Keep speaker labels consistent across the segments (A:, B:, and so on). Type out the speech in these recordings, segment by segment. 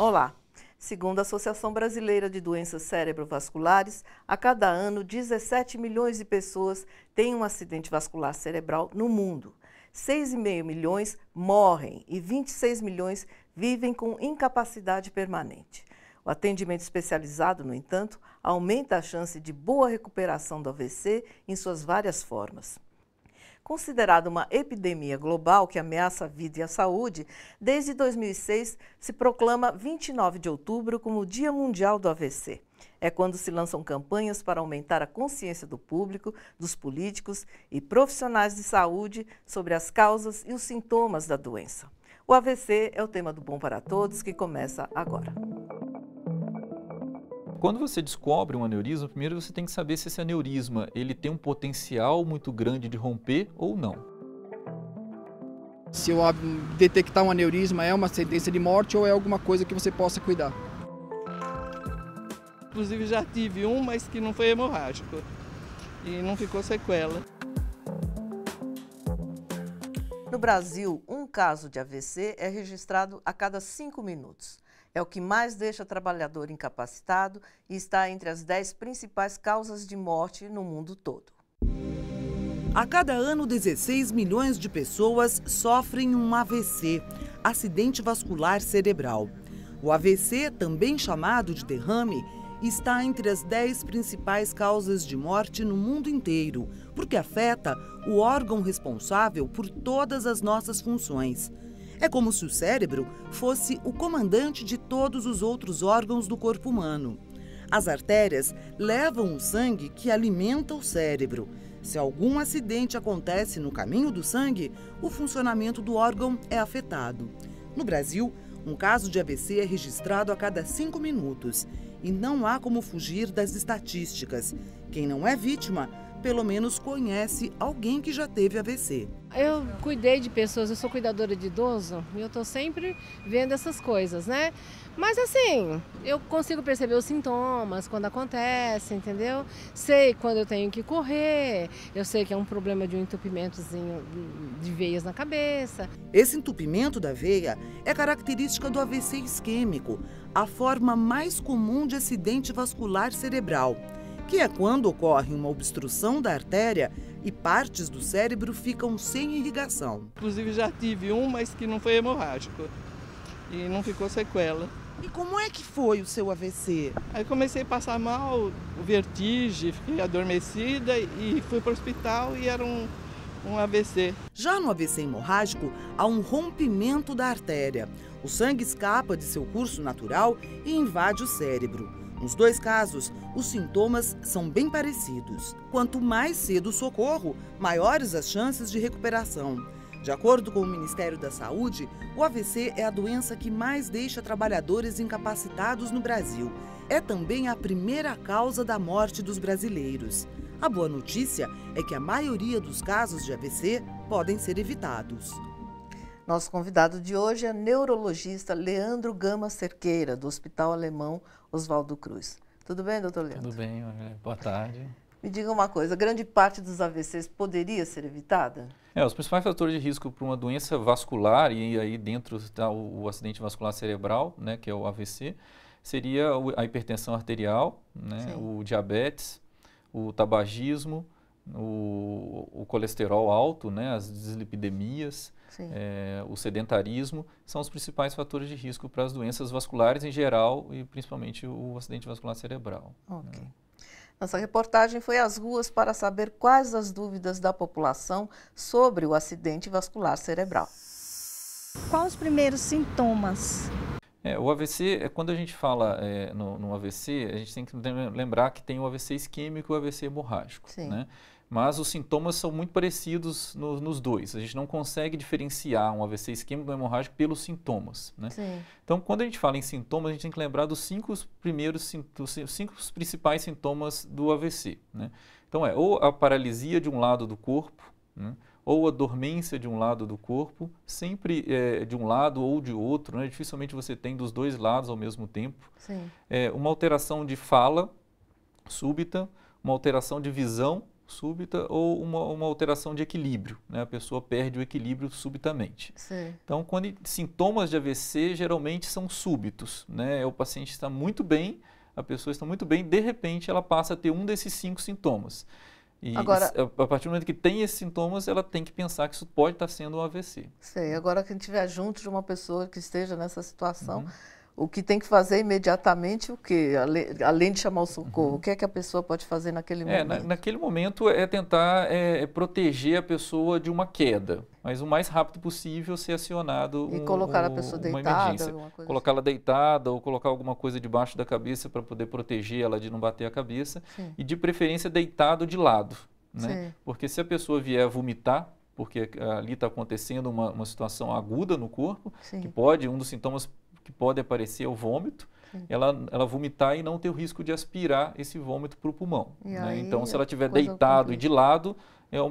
A: Olá! Segundo a Associação Brasileira de Doenças Cerebrovasculares, a cada ano 17 milhões de pessoas têm um acidente vascular cerebral no mundo. 6,5 milhões morrem e 26 milhões vivem com incapacidade permanente. O atendimento especializado, no entanto, aumenta a chance de boa recuperação do AVC em suas várias formas. Considerada uma epidemia global que ameaça a vida e a saúde, desde 2006 se proclama 29 de outubro como o Dia Mundial do AVC. É quando se lançam campanhas para aumentar a consciência do público, dos políticos e profissionais de saúde sobre as causas e os sintomas da doença. O AVC é o tema do Bom para Todos, que começa agora.
B: Quando você descobre um aneurisma, primeiro você tem que saber se esse aneurisma ele tem um potencial muito grande de romper ou não.
C: Se eu detectar um aneurisma, é uma sentença de morte ou é alguma coisa que você possa cuidar?
D: Inclusive já tive um, mas que não foi hemorrágico e não ficou sequela.
A: No Brasil, um caso de AVC é registrado a cada 5 minutos. É o que mais deixa trabalhador incapacitado e está entre as 10 principais causas de morte no mundo todo.
E: A cada ano, 16 milhões de pessoas sofrem um AVC, acidente vascular cerebral. O AVC, também chamado de derrame, está entre as 10 principais causas de morte no mundo inteiro, porque afeta o órgão responsável por todas as nossas funções. É como se o cérebro fosse o comandante de todos os outros órgãos do corpo humano. As artérias levam o sangue que alimenta o cérebro. Se algum acidente acontece no caminho do sangue, o funcionamento do órgão é afetado. No Brasil, um caso de AVC é registrado a cada 5 minutos. E não há como fugir das estatísticas. Quem não é vítima, pelo menos conhece alguém que já teve AVC.
F: Eu cuidei de pessoas, eu sou cuidadora de idoso e eu estou sempre vendo essas coisas, né? Mas assim, eu consigo perceber os sintomas quando acontece, entendeu? Sei quando eu tenho que correr, eu sei que é um problema de um entupimentozinho de veias na cabeça.
E: Esse entupimento da veia é característica do AVC isquêmico, a forma mais comum de acidente vascular cerebral, que é quando ocorre uma obstrução da artéria e partes do cérebro ficam sem irrigação.
D: Inclusive já tive um, mas que não foi hemorrágico e não ficou sequela.
E: E como é que foi o seu AVC?
D: Aí comecei a passar mal, vertigem, fiquei adormecida e fui para o hospital e era um AVC.
E: Já no AVC hemorrágico, há um rompimento da artéria. O sangue escapa de seu curso natural e invade o cérebro. Nos dois casos, os sintomas são bem parecidos. Quanto mais cedo o socorro, maiores as chances de recuperação. De acordo com o Ministério da Saúde, o AVC é a doença que mais deixa trabalhadores incapacitados no Brasil. É também a primeira causa da morte dos brasileiros. A boa notícia é que a maioria dos casos de AVC podem ser evitados.
A: Nosso convidado de hoje é o neurologista Leandro Gama Cerqueira, do Hospital Alemão Oswaldo Cruz. Tudo bem, doutor Leandro?
B: Tudo bem, boa tarde.
A: Me diga uma coisa, grande parte dos AVCs poderia ser evitada?
B: Os principais fatores de risco para uma doença vascular, e aí dentro está o acidente vascular cerebral, né, que é o AVC, seria a hipertensão arterial, né, o diabetes, o tabagismo, o colesterol alto, né, as dislipidemias, o sedentarismo, são os principais fatores de risco para as doenças vasculares em geral e principalmente o acidente vascular cerebral.
A: Ok. Nossa reportagem foi às ruas para saber quais as dúvidas da população sobre o acidente vascular cerebral.
G: Quais os primeiros sintomas?
B: O AVC, quando a gente fala no AVC, a gente tem que lembrar que tem o AVC isquêmico e o AVC hemorrágico, né? Mas os sintomas são muito parecidos nos dois. A gente não consegue diferenciar um AVC isquêmico do hemorrágico pelos sintomas, né? Então, quando a gente fala em sintomas, a gente tem que lembrar dos cinco principais sintomas do AVC, né? Então, ou a paralisia de um lado do corpo, né? Ou a dormência de um lado do corpo, sempre de um lado ou de outro, né? Dificilmente você tem dos dois lados ao mesmo tempo. Uma alteração de fala súbita, uma alteração de visão súbita ou uma alteração de equilíbrio, né? A pessoa perde o equilíbrio subitamente.
A: Sim.
B: Então, sintomas de AVC geralmente são súbitos, né? O paciente está muito bem, a pessoa está muito bem, de repente ela passa a ter um desses 5 sintomas. E
A: agora,
B: a partir do momento que tem esses sintomas, ela tem que pensar que isso pode estar sendo um AVC.
A: Sei. Agora, quem estiver junto de uma pessoa que esteja nessa situação, o que tem que fazer imediatamente, o quê? Além de chamar o socorro, o que é que a pessoa pode fazer naquele momento?
B: Naquele momento é tentar proteger a pessoa de uma queda, mas o mais rápido possível ser acionado
A: e colocar a pessoa deitada,
B: colocá-la deitada ou colocar alguma coisa debaixo da cabeça para poder proteger ela de não bater a cabeça.
A: Sim.
B: E de preferência deitado de lado, né? Porque se a pessoa vier a vomitar, porque ali está acontecendo uma situação aguda no corpo,
A: Sim.
B: que um dos sintomas que pode aparecer é o vômito, ela vomitar e não ter o risco de aspirar esse vômito para o pulmão. Né? Então, se ela estiver deitado e de lado,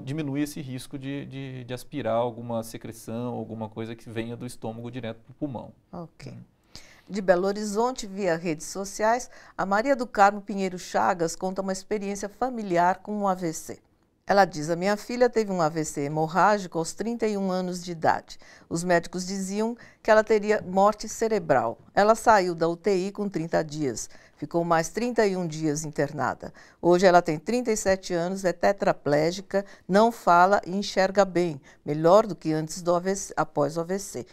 B: diminui esse risco de aspirar alguma secreção, alguma coisa que venha do estômago direto para o pulmão.
A: Ok. De Belo Horizonte, via redes sociais, a Maria do Carmo Pinheiro Chagas conta uma experiência familiar com um AVC. Ela diz: a minha filha teve um AVC hemorrágico aos 31 anos de idade. Os médicos diziam que ela teria morte cerebral. Ela saiu da UTI com 30 dias. Ficou mais 31 dias internada. Hoje ela tem 37 anos, é tetraplégica, não fala e enxerga bem, melhor do que antes do AVC, após o AVC.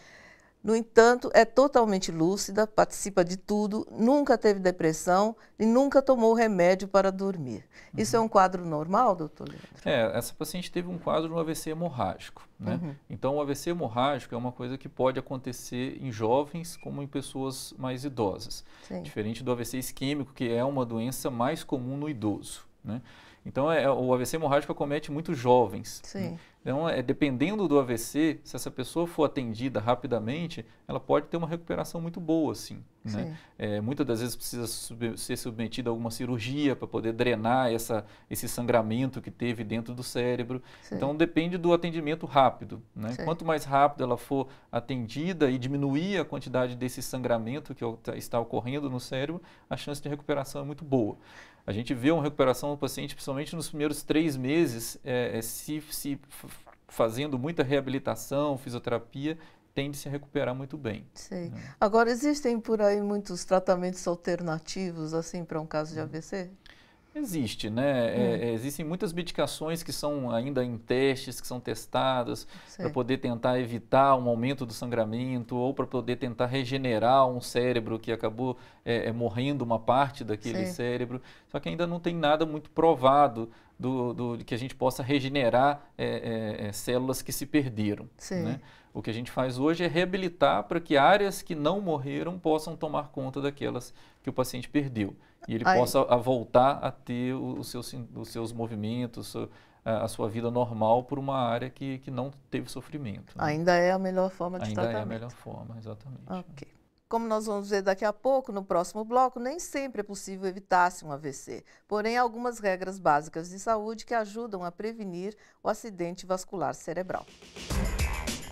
A: No entanto, é totalmente lúcida, participa de tudo, nunca teve depressão e nunca tomou remédio para dormir. Isso é um quadro normal, doutor Leandro?
B: Essa paciente teve um quadro no AVC hemorrágico, né? Então, o AVC hemorrágico é uma coisa que pode acontecer em jovens como em pessoas mais idosas. Sim. Diferente do AVC isquêmico, que é uma doença mais comum no idoso, né? Então, o AVC hemorrágico acomete muito jovens.
A: Sim.
B: Né? Então, dependendo do AVC, se essa pessoa for atendida rapidamente, ela pode ter uma recuperação muito boa, sim. Né? Muitas das vezes precisa ser submetida a alguma cirurgia para poder drenar esse sangramento que teve dentro do cérebro. Sim. Então, depende do atendimento rápido. Né? Quanto mais rápido ela for atendida e diminuir a quantidade desse sangramento que está ocorrendo no cérebro, a chance de recuperação é muito boa. A gente vê uma recuperação do paciente, principalmente nos primeiros 3 meses, se fazendo muita reabilitação, fisioterapia, tende-se a recuperar muito bem.
A: Sim. Né? Agora, existem por aí muitos tratamentos alternativos assim para um caso de AVC?
B: Existe, né? Existem muitas medicações que são ainda em testes, que são testadas para poder tentar evitar um aumento do sangramento ou para poder tentar regenerar um cérebro que acabou morrendo uma parte daquele cérebro. Só que ainda não tem nada muito provado de que a gente possa regenerar células que se perderam. Né? O que a gente faz hoje é reabilitar para que áreas que não morreram possam tomar conta daquelas que o paciente perdeu. E ele possa voltar a ter os seus movimentos, a sua vida normal por uma área que não teve sofrimento. Né?
A: Ainda é a melhor forma de tratamento.
B: Ainda é a melhor forma, exatamente.
A: Ok. Como nós vamos ver daqui a pouco, no próximo bloco, nem sempre é possível evitar-se um AVC. Porém, há algumas regras básicas de saúde que ajudam a prevenir o acidente vascular cerebral.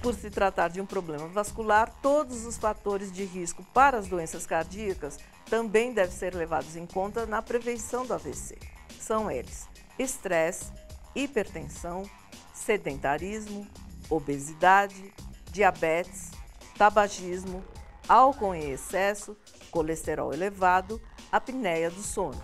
A: Por se tratar de um problema vascular, todos os fatores de risco para as doenças cardíacas também devem ser levados em conta na prevenção do AVC. São eles: estresse, hipertensão, sedentarismo, obesidade, diabetes, tabagismo, álcool em excesso, colesterol elevado, apneia do sono.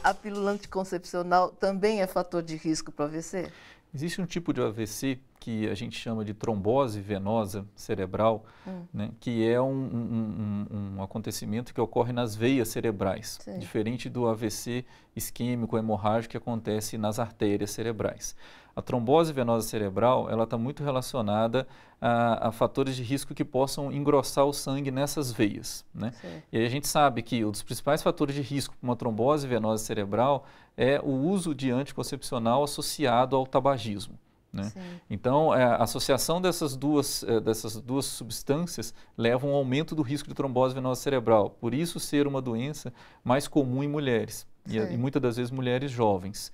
A: A pílula anticoncepcional também é fator de risco para o AVC?
B: Existe um tipo de AVC que a gente chama de trombose venosa cerebral, né, que é um acontecimento que ocorre nas veias cerebrais, diferente do AVC isquêmico hemorrágico que acontece nas artérias cerebrais. A trombose venosa cerebral, ela está muito relacionada a fatores de risco que possam engrossar o sangue nessas veias, né? E aí a gente sabe que um dos principais fatores de risco para uma trombose venosa cerebral é o uso de anticoncepcional associado ao tabagismo. Né? Então, a associação dessas duas substâncias leva a um aumento do risco de trombose venosa cerebral. Por isso, ser uma doença mais comum em mulheres, e muitas das vezes mulheres jovens.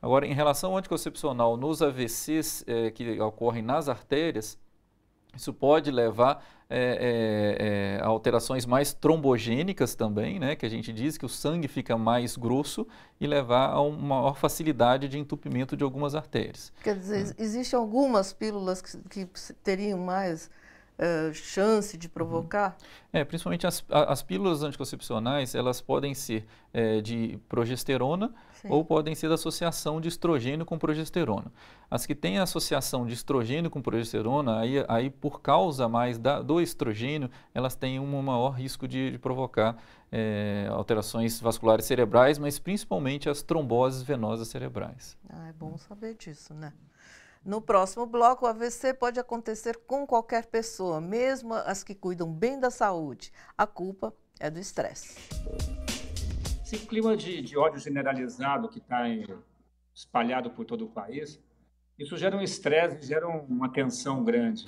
B: Agora, em relação ao anticoncepcional, nos AVCs que ocorrem nas artérias, Isso pode levar a alterações mais trombogênicas também, né, que a gente diz que o sangue fica mais grosso e levar a uma maior facilidade de entupimento de algumas artérias.
A: Quer dizer, existem algumas pílulas que teriam mais chance de provocar?
B: Principalmente as pílulas anticoncepcionais, elas podem ser de progesterona, sim, ou podem ser da associação de estrogênio com progesterona. As que têm a associação de estrogênio com progesterona, aí por causa mais do estrogênio, elas têm um maior risco de provocar alterações vasculares cerebrais, mas principalmente as tromboses venosas cerebrais.
A: É bom saber disso, né? No próximo bloco, o AVC pode acontecer com qualquer pessoa, mesmo as que cuidam bem da saúde. A culpa é do estresse.
H: Esse clima de ódio generalizado que está espalhado por todo o país, isso gera um estresse, gera uma tensão grande.